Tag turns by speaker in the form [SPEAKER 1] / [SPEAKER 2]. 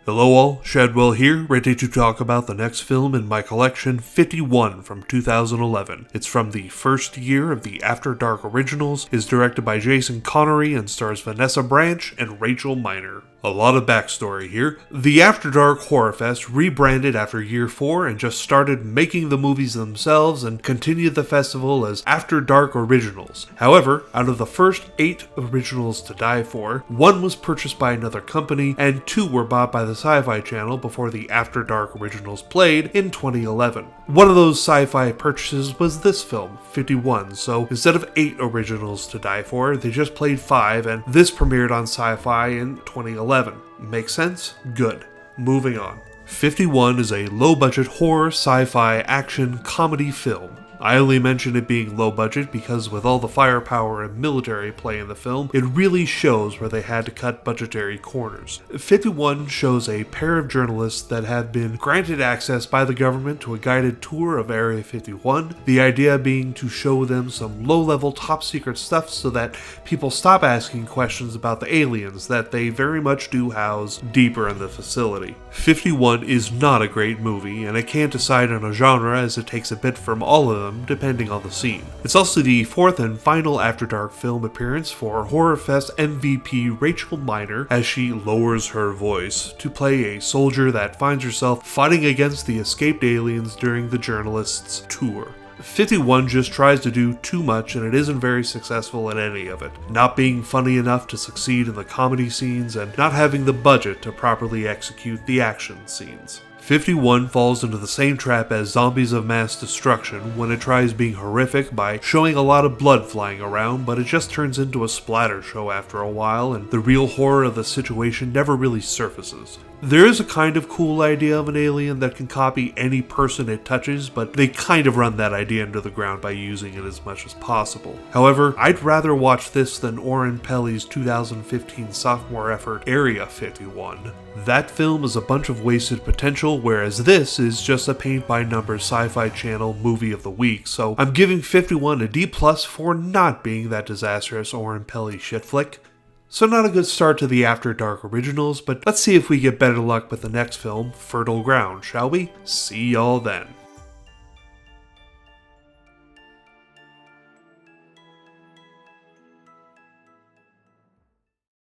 [SPEAKER 1] Hello all, Shadwell here, ready to talk about the next film in my collection, 51 from 2011. It's from the first year of the After Dark originals, is directed by Jason Connery, and stars Vanessa Branch and Rachel Miner. A lot of backstory here. The After Dark Horror Fest rebranded after year 4 and just started making the movies themselves and continued the festival as After Dark Originals. However, out of the first 8 originals to die for, 1 was purchased by another company and 2 were bought by the Sci-Fi Channel before the After Dark Originals played in 2011. One of those sci-fi purchases was this film, 51, so instead of 8 originals to die for, they just played 5, and this premiered on Sci-Fi in 2011. Makes sense? Good. Moving on. 51 is a low-budget horror, sci-fi, action, comedy film. I only mention it being low budget because with all the firepower and military play in the film, it really shows where they had to cut budgetary corners. 51 shows a pair of journalists that have been granted access by the government to a guided tour of Area 51, the idea being to show them some low-level top-secret stuff so that people stop asking questions about the aliens that they very much do house deeper in the facility. 51 is not a great movie, and I can't decide on a genre as it takes a bit from all of them depending on the scene. It's also the 4th and final After Dark film appearance for Horror Fest MVP Rachel Miner as she lowers her voice to play a soldier that finds herself fighting against the escaped aliens during the journalist's tour. 51 just tries to do too much and it isn't very successful in any of it, not being funny enough to succeed in the comedy scenes and not having the budget to properly execute the action scenes. 51 falls into the same trap as Zombies of Mass Destruction when it tries being horrific by showing a lot of blood flying around, but it just turns into a splatter show after a while and the real horror of the situation never really surfaces. There is a kind of cool idea of an alien that can copy any person it touches, but they kind of run that idea into the ground by using it as much as possible. However, I'd rather watch this than Oren Peli's 2015 sophomore effort Area 51. That film is a bunch of wasted potential, whereas this is just a paint-by-numbers Sci-Fi Channel movie of the week, so I'm giving 51 a D+ for not being that disastrous Oren Peli shit flick. So not a good start to the After Dark originals, but let's see if we get better luck with the next film, Fertile Ground, shall we? See y'all then.